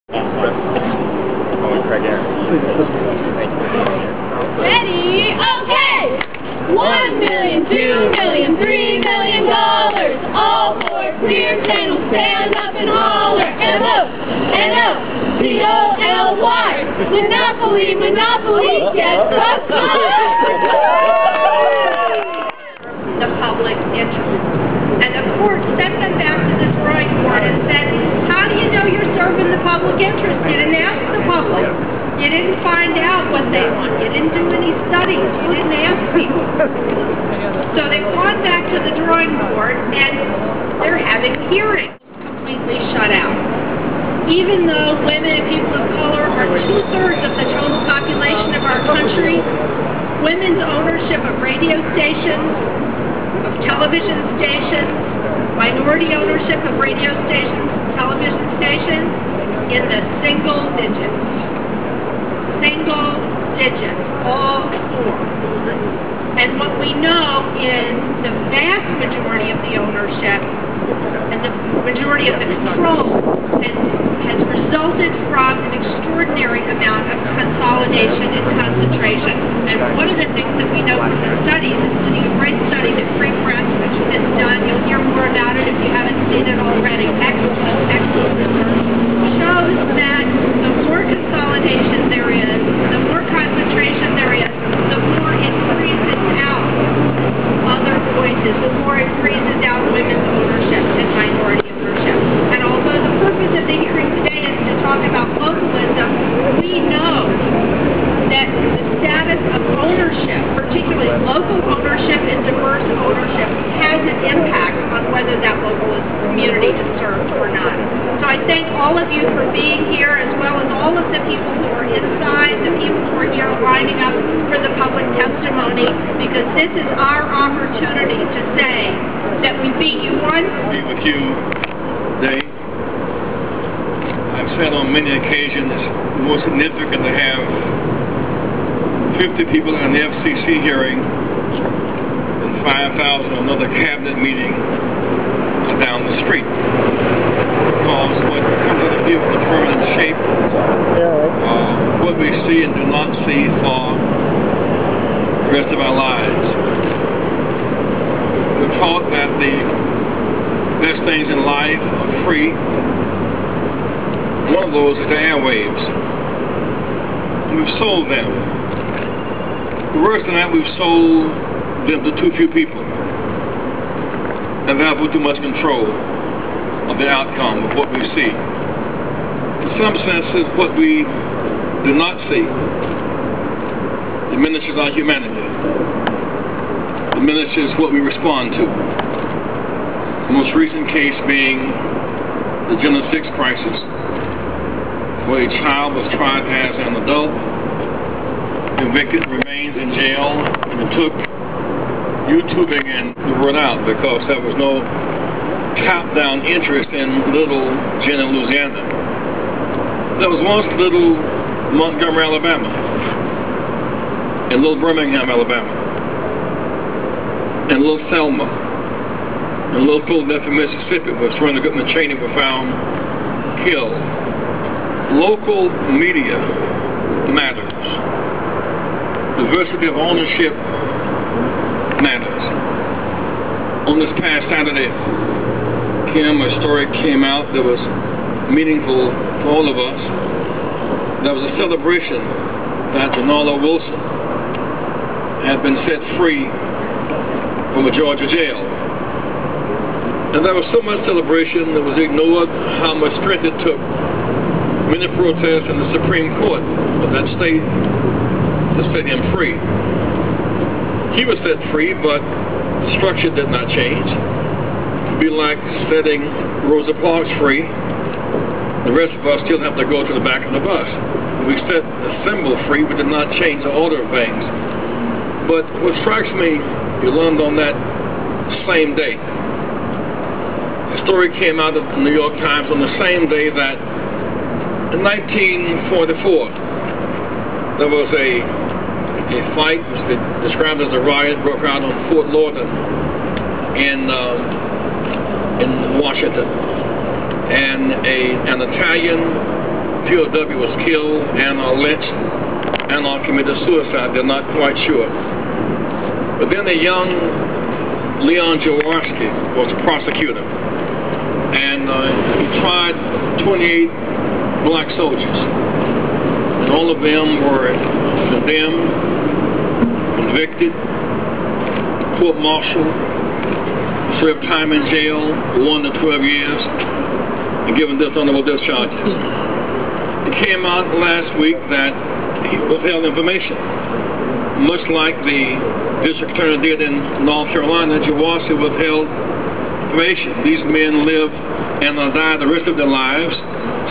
Ready? Okay! $1 million, $2 million, $3 million. All for queer channels. Stand up and holler. M-O-N-O-P-O-L-Y. Monopoly, Monopoly, get the public interest. And the court sent them back to the drawing board and said, how do you know you're serving the public interest? You didn't ask the public. You didn't find out what they want. You didn't do any studies. You didn't ask people. So they've gone back to the drawing board and they're having hearings completely shut out. Even though women and people of color are 2/3 of the total population of our country, women's ownership of radio stations, of television stations, minority ownership of radio stations, television stations, in the single digits. Single digits, all four. And what we know is the vast majority of the ownership and the majority of the control has resulted from an extraordinary amount of consolidation and concentration. And one of the things that we know from the studies is a great study that Free Press has done. You'll hear more about it if you haven't seen it already. Excellent research. Shows that the more consolidation there is, the more concentration there is, the more it freezes out other voices, the more it freezes out women's ownership and minority ownership. And although the purpose of the hearing today is to talk about localism, we know that the status of ownership, particularly local ownership and diverse ownership, has an impact on whether that local community is served or not. So I thank all of you for being here, as well as all of the people who are inside, the people who are here lining up for the public testimony, because this is our opportunity to say that we beat you once. Be with you today. I've said on many occasions it's more significant to have 50 people in the FCC hearing than 5,000 in another cabinet meeting down the street. Because what comes into view will determine the shape what we see and do not see for the rest of our lives. We're taught that the best things in life are free. One of those is the airwaves. We've sold them. Worse than that, we've sold them to too few people, and therefore too much control of the outcome of what we see. In some senses, what we do not see diminishes our humanity, diminishes what we respond to. The most recent case being the Gender 6 crisis, where a child was tried as an adult, convicted, remains in jail, and it took YouTubing and the word out because there was no top-down interest in little Jen in Louisiana. There was once little Montgomery, Alabama, and little Birmingham, Alabama, and little Selma, and little Philadelphia, Mississippi, where Serena Goodman Cheney were found killed. Local media matters. Diversity of ownership matters. On this past Saturday, Kim, a story came out that was meaningful for all of us. There was a celebration that Janala Wilson had been set free from a Georgia jail. And there was so much celebration that was ignored how much strength it took. Many protests in the Supreme Court of that state to set him free. He was set free, but the structure did not change. It'd be like setting Rosa Parks free. The rest of us still have to go to the back of the bus. We set the symbol free, but did not change the order of things. But what strikes me, you learned on that same day. The story came out of the New York Times on the same day that in 1944, there was a fight, which is described as a riot, broke out on Fort Lauderdale in Washington, and an Italian POW was killed and lynched and committed suicide. They're not quite sure. But then a young Leon Jaworski was a prosecutor, and he tried 28 black soldiers, and all of them were condemned, convicted, court-martialed, served time in jail, 1 to 12 years, and given dishonorable discharges. It came out last week that he withheld information, much like the district attorney did in North Carolina. Jaworski withheld information. These men live and die the rest of their lives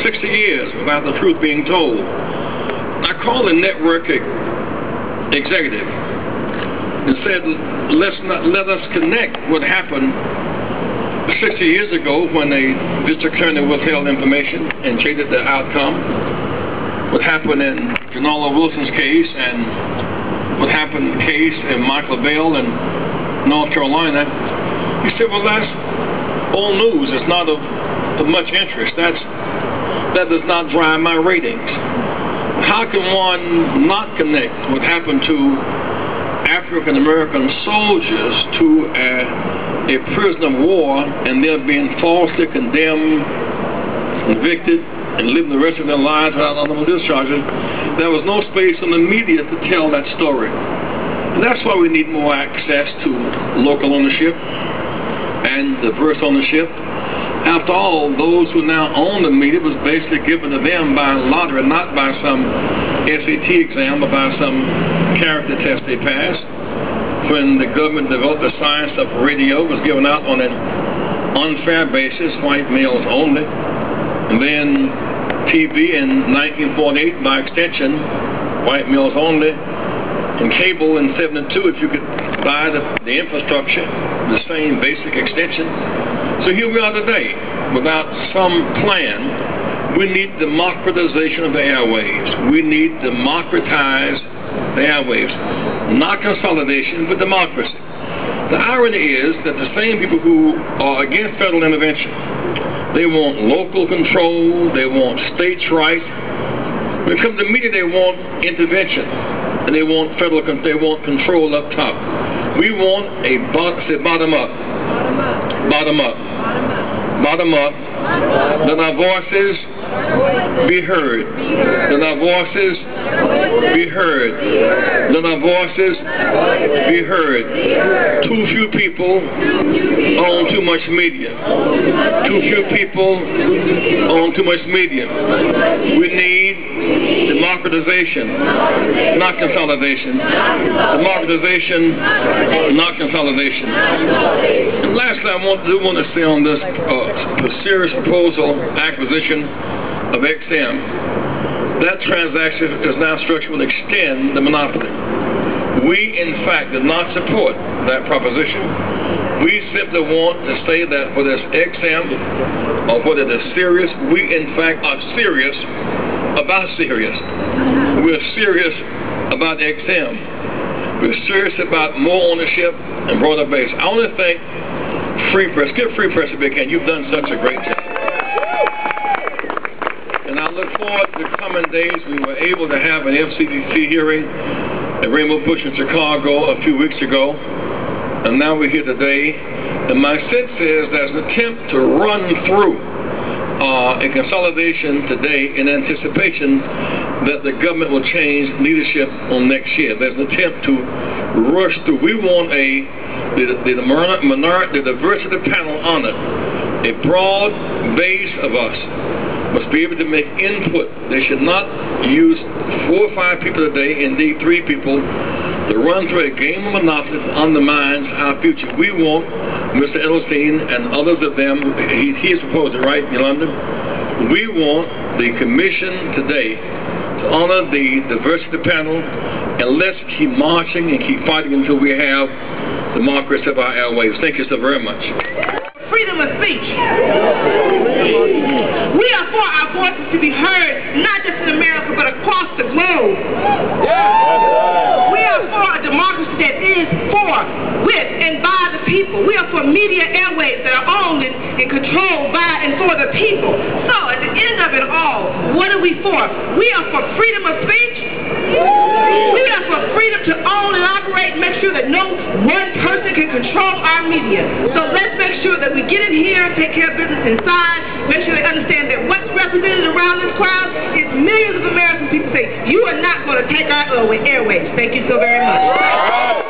60 years without the truth being told. I called the network executive and said, let us connect what happened 60 years ago when the district attorney withheld information and changed the outcome, what happened in Janola Wilson's case, and what happened in the case in Michael Bell in North Carolina. He said, well, that's old news. It's not of much interest. That does not drive my ratings. How can one not connect what happened to African-American soldiers to a prisoner of war, and they're being falsely condemned, convicted, and living the rest of their lives without honorable discharges? There was no space in the media to tell that story. And that's why we need more access to local ownership and diverse ownership. After all, those who now own the media was basically given to them by lottery, not by some SAT exam, but by some character test they passed. When the government developed the science of radio, it was given out on an unfair basis, white males only. And then TV in 1948, by extension, white males only. And cable in 72, if you could buy the infrastructure, the same basic extension. So here we are today, without some plan. We need democratization of the airwaves. We need democratize the airwaves. Not consolidation, but democracy. The irony is that the same people who are against federal intervention, they want local control, they want states' rights. When it comes to media, they want intervention, and they want they want control up top. We want a bottom up. Let our voices be heard. Let our voices be heard. Let our voices be heard. Too few people own too much media. Too few people own too much media. We need democratization, not consolidation. Democratization, not consolidation. And lastly, I do want to say on this serious proposal acquisition of XM, that transaction is now structured to extend the monopoly. We, in fact, did not support that proposition. We simply want to say that whether it's XM or whether it's Sirius, we, in fact, are serious about Sirius. We're serious about XM. We're serious about more ownership and broader base. I want to thank Free Press. Give Free Press a big hand. You've done such a great job. And I look forward to the coming days. We were able to have an FCDC hearing at Rainbow Push in Chicago a few weeks ago. And now we're here today. And my sense is there's an attempt to run through a consolidation today in anticipation that the government will change leadership on next year. There's an attempt to rush through. We want the diversity panel on it. A broad base of us must be able to make input. They should not use 4 or 5 people today, indeed 3 people, to run through a game of monopoly that undermines our future. We want Mr. Edelstein and others of them, he is proposing, right, Yolanda? We want the commission today to honor the diversity panel, and let's keep marching and keep fighting until we have democracy of our airwaves. Thank you so very much. Freedom of speech. We are for our voices to be heard, not just in America, but across the globe. We are for a democracy that is for, with, and by the people. We are for media airwaves that are owned and controlled by and for the people. So, at the end of it all, what do we for? We are for freedom of speech. We are for freedom to own and operate and make sure that no one person can control our media. So let's make sure that we get in here and take care of business inside, make sure they understand that what's represented around this crowd is millions of American people say, you are not going to take our airwaves. Thank you so very much.